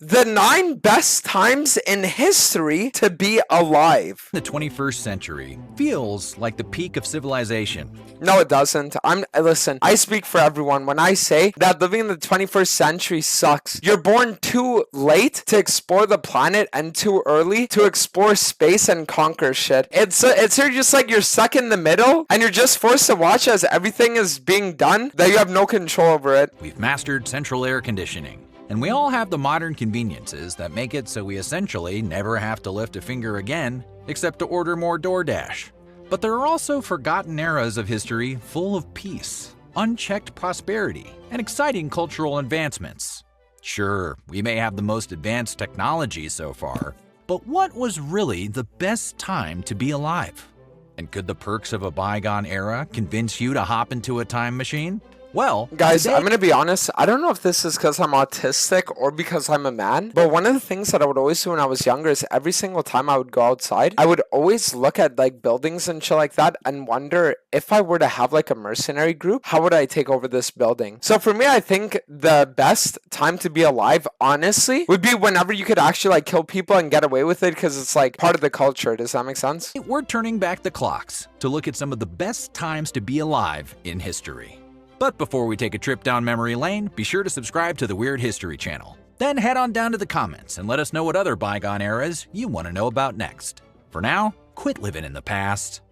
The 9 best times in history to be alive. The 21st century feels like the peak of civilization. No, it doesn't. Listen, I speak for everyone when I say that living in the 21st century sucks. You're born too late to explore the planet and too early to explore space and conquer shit. It's just like you're stuck in the middle and you're just forced to watch as everything is being done that you have no control over it. We've mastered central air conditioning. And we all have the modern conveniences that make it so we essentially never have to lift a finger again, except to order more DoorDash. But there are also forgotten eras of history full of peace, unchecked prosperity, and exciting cultural advancements. Sure, we may have the most advanced technology so far, but what was really the best time to be alive? And could the perks of a bygone era convince you to hop into a time machine? Well, guys, I'm going to be honest. I don't know if this is because I'm autistic or because I'm a man, but one of the things that I would always do when I was younger is every single time I would go outside, I would always look at like buildings and shit like that and wonder if I were to have like a mercenary group, how would I take over this building? So for me, I think the best time to be alive, honestly, would be whenever you could actually like kill people and get away with it because it's like part of the culture. Does that make sense? We're turning back the clocks to look at some of the best times to be alive in history. But before we take a trip down memory lane, be sure to subscribe to the Weird History channel. Then head on down to the comments and let us know what other bygone eras you want to know about next. For now, quit living in the past.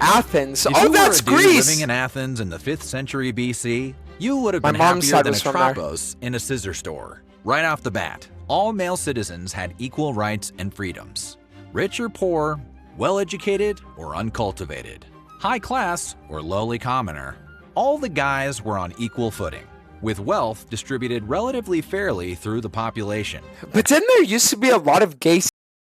Athens. If Oh, that's you were a dude Greece. living in Athens in the 5th century BC, you would have My been mom's happier side than a was from there. Tropos in a scissor store. Right off the bat, all male citizens had equal rights and freedoms. Rich or poor, well-educated or uncultivated, high class or lowly commoner, all the guys were on equal footing, with wealth distributed relatively fairly through the population. But didn't there used to be a lot of gay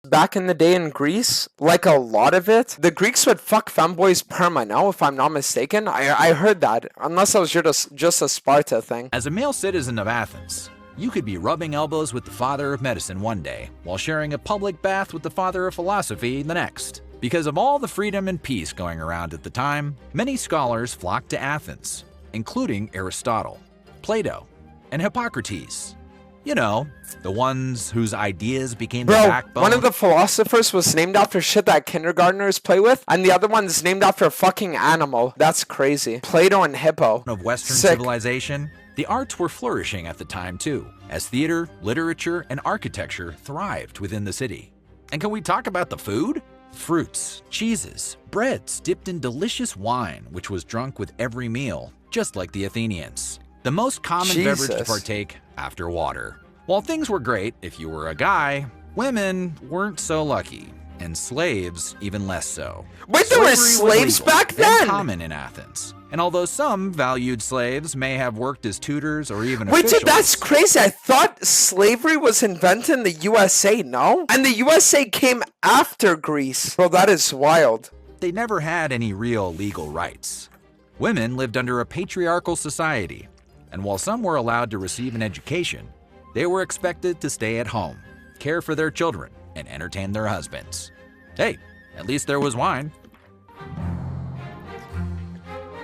back in the day in Greece? Like a lot of it? The Greeks would fuck femboys perma, no, if I'm not mistaken. I heard that, unless I was just a Sparta thing. As a male citizen of Athens, you could be rubbing elbows with the father of medicine one day, while sharing a public bath with the father of philosophy the next. Because of all the freedom and peace going around at the time, many scholars flocked to Athens, including Aristotle, Plato, and Hippocrates. You know, the ones whose ideas became the backbone. One of the philosophers was named after shit that kindergartners play with, and the other one's named after a fucking animal. That's crazy. Plato and Hippo. Of Western Sick. civilization, the arts were flourishing at the time too, as theater, literature, and architecture thrived within the city. And can we talk about the food? Fruits, cheeses, breads dipped in delicious wine, which was drunk with every meal, just like the Athenians. The most common beverage to partake after water. While things were great if you were a guy, women weren't so lucky, and slaves even less so. Wait, there were Slavery was slaves legal back and then? common in Athens. And although some valued slaves may have worked as tutors or even Wait, officials, dude, that's crazy. I thought slavery was invented in the USA, no? And the USA came after Greece. Bro, that is wild. they never had any real legal rights. Women lived under a patriarchal society, and while some were allowed to receive an education, they were expected to stay at home, care for their children, and entertain their husbands. Hey, at least there was wine.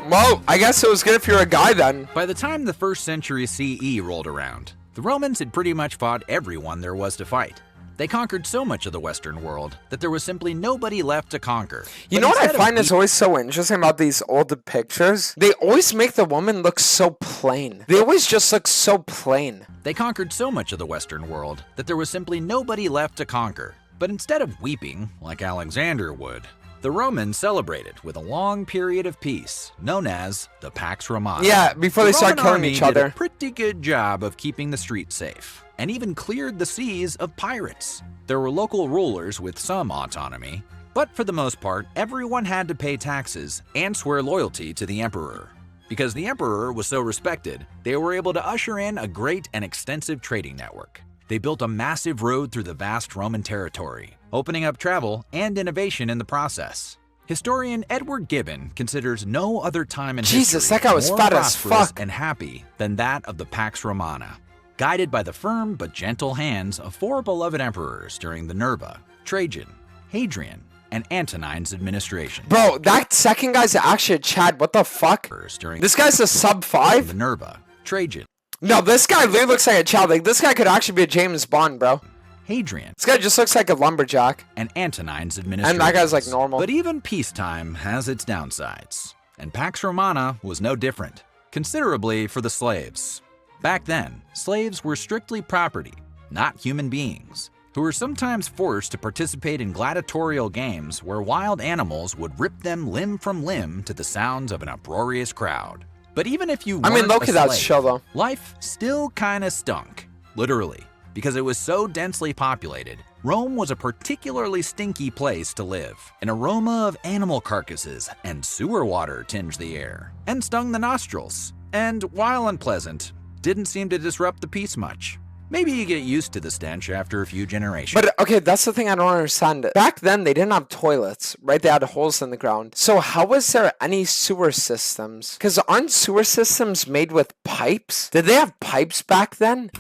Well, I guess it was good if you're a guy then. By the time the 1st century CE rolled around, the Romans had pretty much fought everyone there was to fight. They conquered so much of the Western world that there was simply nobody left to conquer. You know what I find is always so interesting about these old pictures? They always make the woman look so plain. They always just look so plain. They conquered so much of the Western world that there was simply nobody left to conquer. But instead of weeping, like Alexander would, the Romans celebrated with a long period of peace, known as the Pax Romana. Yeah, before they start killing each other. Did a pretty good job of keeping the streets safe, and even cleared the seas of pirates. There were local rulers with some autonomy, but for the most part, everyone had to pay taxes and swear loyalty to the emperor. Because the emperor was so respected, they were able to usher in a great and extensive trading network. They built a massive road through the vast Roman territory, opening up travel and innovation in the process. Historian Edward Gibbon considers no other time in Jesus, history that guy was more fat as prosperous fuck. and happy than that of the Pax Romana, guided by the firm but gentle hands of 4 beloved emperors during the Nerva, Trajan, Hadrian, and Antonine's administration. Bro, that second guy's actually a Chad. What the fuck? During This guy's a sub 5? the Nerva, Trajan, No, this guy literally looks like a child. Like, this guy could actually be a James Bond, bro. Hadrian, This guy just looks like a lumberjack. and Antonine's administration. And that guy's like normal. But even peacetime has its downsides, and Pax Romana was no different, considerably for the slaves. Back then, slaves were strictly property, not human beings, who were sometimes forced to participate in gladiatorial games where wild animals would rip them limb from limb to the sounds of an uproarious crowd. But even if you weren't look a at that slave, show though. life still kinda stunk, literally, because it was so densely populated. Rome was a particularly stinky place to live. An aroma of animal carcasses and sewer water tinged the air and stung the nostrils, and while unpleasant, didn't seem to disrupt the peace much. Maybe you get used to the stench after a few generations. But okay, that's the thing I don't understand. Back then, they didn't have toilets, right? They had holes in the ground. So how was there any sewer systems? Because aren't sewer systems made with pipes? Did they have pipes back then?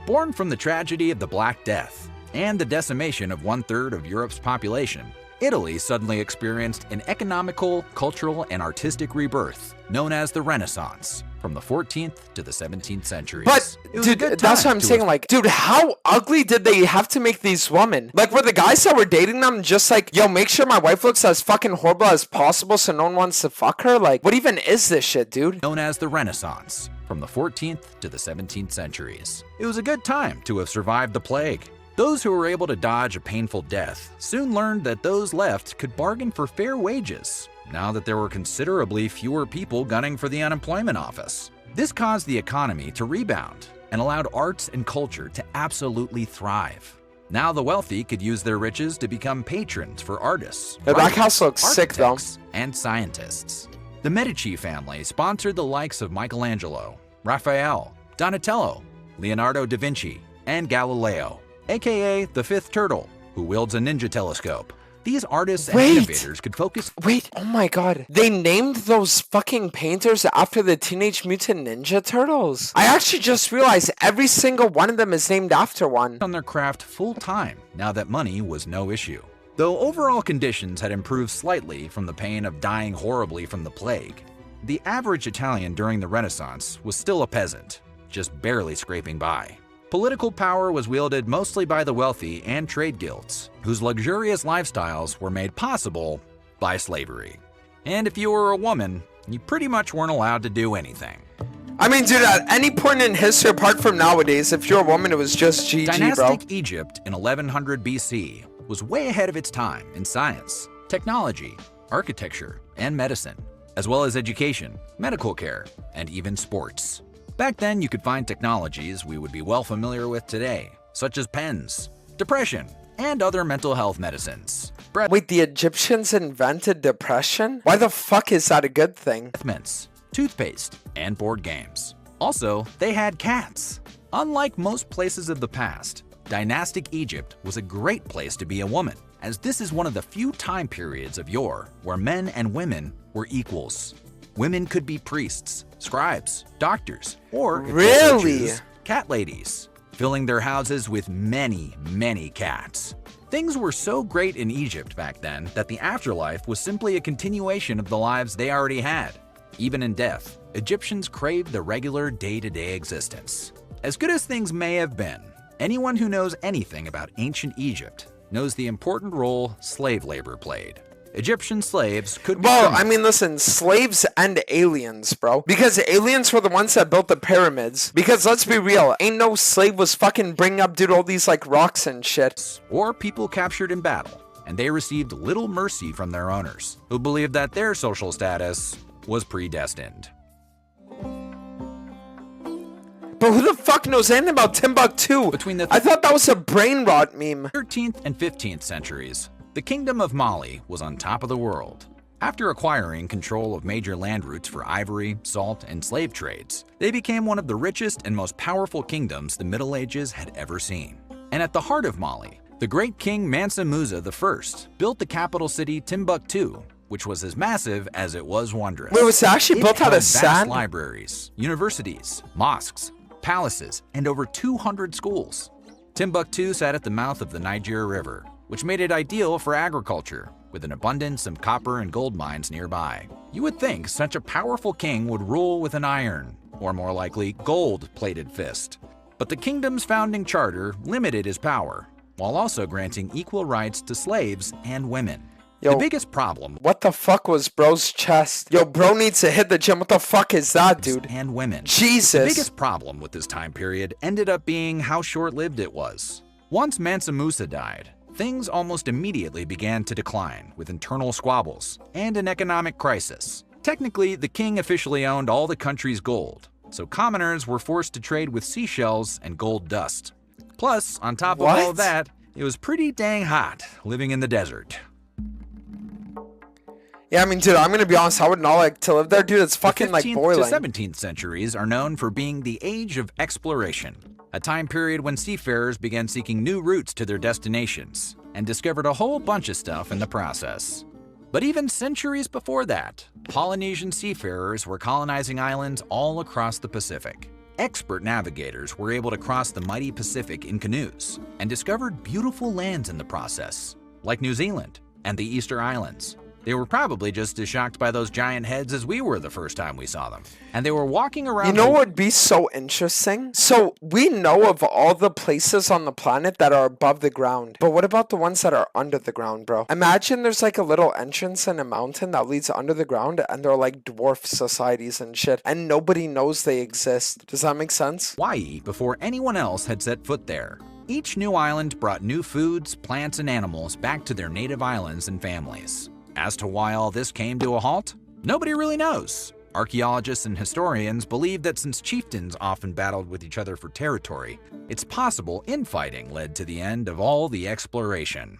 Born from the tragedy of the Black Death and the decimation of 1/3 of Europe's population, Italy suddenly experienced an economical, cultural, and artistic rebirth known as the Renaissance from the 14th to the 17th centuries. But, It was a dude, good that's time what I'm to saying. have- Like, dude, how ugly did they have to make these women? Like, were the guys that were dating them just like, yo, make sure my wife looks as fucking horrible as possible so no one wants to fuck her? Like, what even is this shit, dude? known as the Renaissance from the 14th to the 17th centuries. It was a good time to have survived the plague. Those who were able to dodge a painful death soon learned that those left could bargain for fair wages, now that there were considerably fewer people gunning for the unemployment office. This caused the economy to rebound and allowed arts and culture to absolutely thrive. Now the wealthy could use their riches to become patrons for artists, The back house looks writers, sick, though. architects, and scientists. The Medici family sponsored the likes of Michelangelo, Raphael, Donatello, Leonardo da Vinci, and Galileo, aka the Fifth Turtle, who wields a ninja telescope. These artists and Wait. innovators could focus. Wait, oh my god. They named those fucking painters after the Teenage Mutant Ninja Turtles. I actually just realized every single one of them is named after one. on their craft full-time now that money was no issue. Though overall conditions had improved slightly from the pain of dying horribly from the plague, the average Italian during the Renaissance was still a peasant, just barely scraping by. Political power was wielded mostly by the wealthy and trade guilds, whose luxurious lifestyles were made possible by slavery. And if you were a woman, you pretty much weren't allowed to do anything. I mean, dude, at any point in history apart from nowadays, if you're a woman, it was just GG, bro. Dynastic Egypt in 1100 BC was way ahead of its time in science, technology, architecture, and medicine, as well as education, medical care, and even sports. Back then, you could find technologies we would be well familiar with today, such as pens, depression, and other mental health medicines. Wait, the Egyptians invented depression? Why the fuck is that a good thing? Breath mints, toothpaste, and board games. Also, they had cats. Unlike most places of the past, dynastic Egypt was a great place to be a woman, as this is one of the few time periods of yore where men and women were equals. Women could be priests, scribes, doctors, or, if they so Really? choose, cat ladies, filling their houses with many, many cats. Things were so great in Egypt back then that the afterlife was simply a continuation of the lives they already had. Even in death, Egyptians craved the regular day-to-day existence. As good as things may have been, anyone who knows anything about ancient Egypt knows the important role slave labor played. Egyptian slaves could be Well, I criminals. mean, listen, slaves and aliens, bro. Because aliens were the ones that built the pyramids. Because let's be real, ain't no slave was fucking bringing up, dude, all these, like, rocks and shit. or people captured in battle, and they received little mercy from their owners, who believed that their social status was predestined. But who the fuck knows anything about Timbuktu? Between the I thought that was a brain rot meme. 13th and 15th centuries, the Kingdom of Mali was on top of the world. After acquiring control of major land routes for ivory, salt, and slave trades, they became one of the richest and most powerful kingdoms the Middle Ages had ever seen. And at the heart of Mali, the great King Mansa Musa I built the capital city Timbuktu, which was as massive as it was wondrous. Wait, was it actually built out held of vast sand? libraries, universities, mosques, palaces, and over 200 schools. Timbuktu sat at the mouth of the Niger River, which made it ideal for agriculture, with an abundance of copper and gold mines nearby. You would think such a powerful king would rule with an iron, or more likely, gold-plated fist. But the kingdom's founding charter limited his power, while also granting equal rights to slaves and women. Yo, the biggest problem... What the fuck was bro's chest? Yo, bro needs to hit the gym. What the fuck is that, dude? And women. Jesus. The biggest problem with this time period ended up being how short-lived it was. Once Mansa Musa died, things almost immediately began to decline with internal squabbles and an economic crisis. Technically, the king officially owned all the country's gold, so commoners were forced to trade with seashells and gold dust. Plus, on top of all of that, it was pretty dang hot living in the desert. Yeah, I mean, dude, I'm gonna be honest, I would not like to live there, dude. It's fucking like boiling. The 15th to 17th centuries are known for being the age of exploration, a time period when seafarers began seeking new routes to their destinations and discovered a whole bunch of stuff in the process. But even centuries before that, Polynesian seafarers were colonizing islands all across the Pacific. Expert navigators were able to cross the mighty Pacific in canoes and discovered beautiful lands in the process, like New Zealand and the Easter Islands. They were probably just as shocked by those giant heads as we were the first time we saw them. And they were walking around... You know what would be so interesting? So, we know of all the places on the planet that are above the ground. But what about the ones that are under the ground, bro? Imagine there's like a little entrance in a mountain that leads under the ground, and they're like dwarf societies and shit. And nobody knows they exist. Does that make sense? Hawaii before anyone else had set foot there. Each new island brought new foods, plants, and animals back to their native islands and families. As to why all this came to a halt, nobody really knows. Archaeologists and historians believe that since chieftains often battled with each other for territory, it's possible infighting led to the end of all the exploration.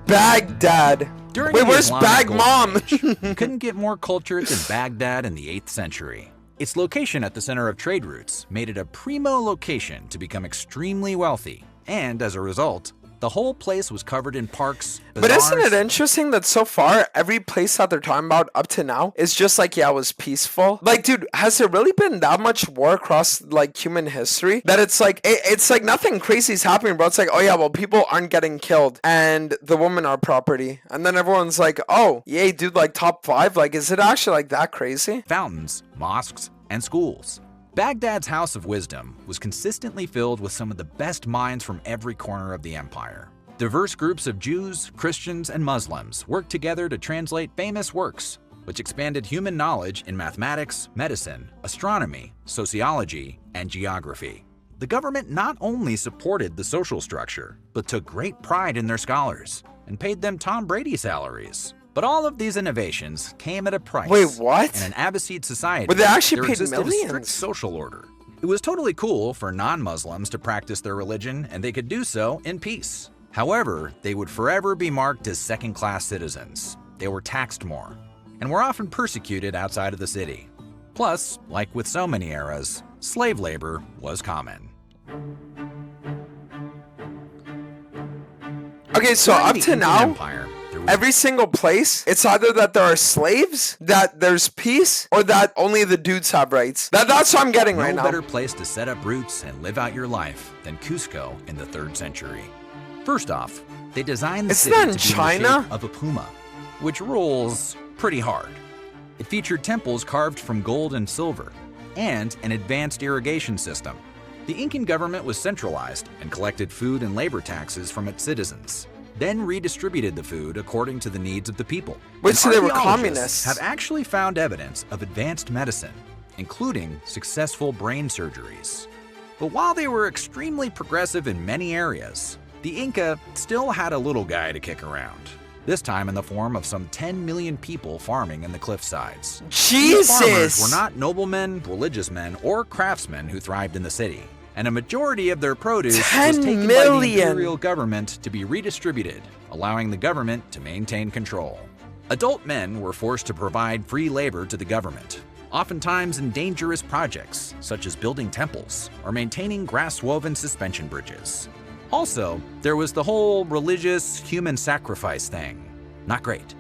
Baghdad. Wait, where's Bag Mom? You couldn't get more cultured than Baghdad in the 8th century. Its location at the center of trade routes made it a primo location to become extremely wealthy, and as a result, the whole place was covered in parks, bazaars. But isn't it interesting that so far, every place that they're talking about up to now is just like, yeah, it was peaceful? Like, dude, has there really been that much war across, like, human history? That it's like, it's like nothing crazy is happening, bro. It's like, oh yeah, well, people aren't getting killed, and the women are property. And then everyone's like, oh, yay, dude, like, top 5? Like, is it actually, like, that crazy? Fountains, mosques, and schools. Baghdad's House of Wisdom was consistently filled with some of the best minds from every corner of the empire. Diverse groups of Jews, Christians, and Muslims worked together to translate famous works, which expanded human knowledge in mathematics, medicine, astronomy, sociology, and geography. The government not only supported the social structure, but took great pride in their scholars and paid them Tom Brady salaries. But all of these innovations came at a price. Wait, what? In an Abbasid society, but they actually there paid existed a strict millions. social order. It was totally cool for non-Muslims to practice their religion, and they could do so in peace. However, they would forever be marked as second-class citizens. They were taxed more, and were often persecuted outside of the city. Plus, like with so many eras, slave labor was common. Okay, so During up the to Incan now, Empire, there was every single place, it's either that there are slaves, that there's peace, or that only the dudes have rights. That's what I'm getting right no now. better place to set up roots and live out your life than Cusco in the 3rd century. First off, they designed the Isn't city that to in be in the China? shape of a puma, which rolls pretty hard. It featured temples carved from gold and silver, and an advanced irrigation system. The Incan government was centralized and collected food and labor taxes from its citizens, then redistributed the food according to the needs of the people. Wait, And so they were archaeologists communists? have actually found evidence of advanced medicine, including successful brain surgeries. But while they were extremely progressive in many areas, the Inca still had a little guy to kick around, this time in the form of some 10 million people farming in the cliffsides. These farmers Jesus! were not noblemen, religious men, or craftsmen who thrived in the city, and a majority of their produce was 10 taken by the million. imperial government to be redistributed, allowing the government to maintain control. Adult men were forced to provide free labor to the government, oftentimes in dangerous projects such as building temples or maintaining grass-woven suspension bridges. Also, there was the whole religious human sacrifice thing. Not great.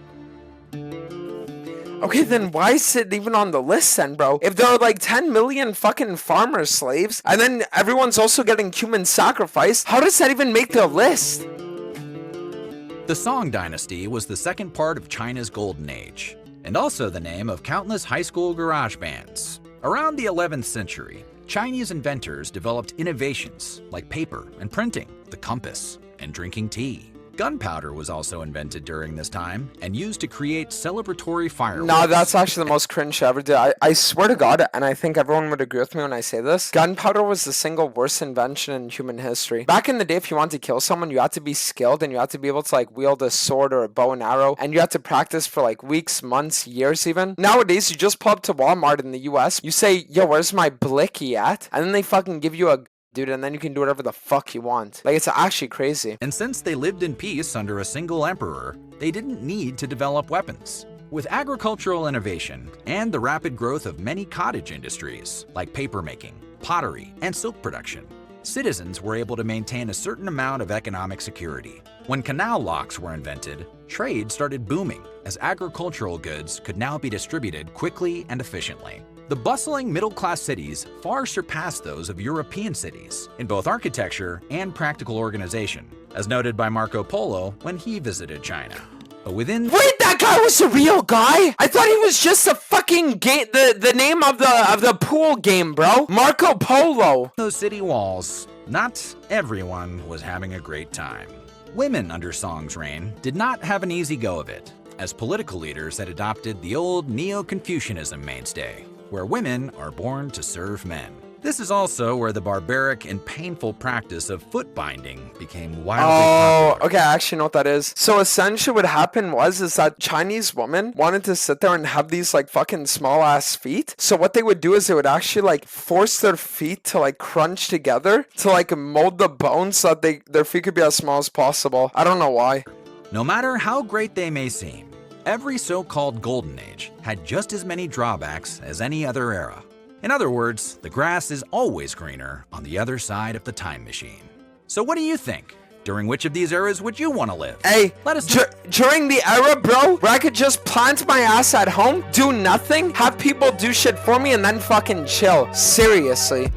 Okay, then why is it even on the list then, bro? If there are like 10 million fucking farmer slaves, and then everyone's also getting human sacrifice, how does that even make the list? The Song Dynasty was the second part of China's Golden Age, and also the name of countless high school garage bands. Around the 11th century, Chinese inventors developed innovations like paper and printing, the compass, and drinking tea. Gunpowder was also invented during this time and used to create celebratory fireworks. No, that's actually the most cringe I ever did. I swear to God, and I think everyone would agree with me when I say this, gunpowder was the single worst invention in human history. Back in the day, if you wanted to kill someone, you had to be skilled and you had to be able to like wield a sword or a bow and arrow, and you had to practice for like weeks, months, years even. Nowadays, you just pull up to Walmart in the US, you say, yo, where's my blicky at? And then they fucking give you a dude, and then you can do whatever the fuck you want. Like, it's actually crazy. And since they lived in peace under a single emperor, they didn't need to develop weapons. With agricultural innovation and the rapid growth of many cottage industries, like papermaking, pottery, and silk production, citizens were able to maintain a certain amount of economic security. When canal locks were invented, trade started booming as agricultural goods could now be distributed quickly and efficiently. The bustling middle-class cities far surpassed those of European cities in both architecture and practical organization, as noted by Marco Polo when he visited China. But within— Wait, that guy was a real guy? I thought he was just a fucking game, the name of the pool game, bro. Marco Polo. those city walls, not everyone was having a great time. Women under Song's reign did not have an easy go of it, as political leaders had adopted the old Neo-Confucianism mainstay, where women are born to serve men. This is also where the barbaric and painful practice of foot binding became wildly popular. Okay, I actually know what that is. So essentially what happened is that Chinese women wanted to sit there and have these like fucking small ass feet. So what they would do is they would actually like force their feet to like crunch together to like mold the bones so that their feet could be as small as possible. I don't know why. No matter how great they may seem, every so-called Golden Age had just as many drawbacks as any other era. In other words, the grass is always greener on the other side of the time machine. So what do you think? During which of these eras would you want to live? Hey, let us know. During the era, bro, where I could just plant my ass at home, do nothing, have people do shit for me, and then fucking chill. Seriously.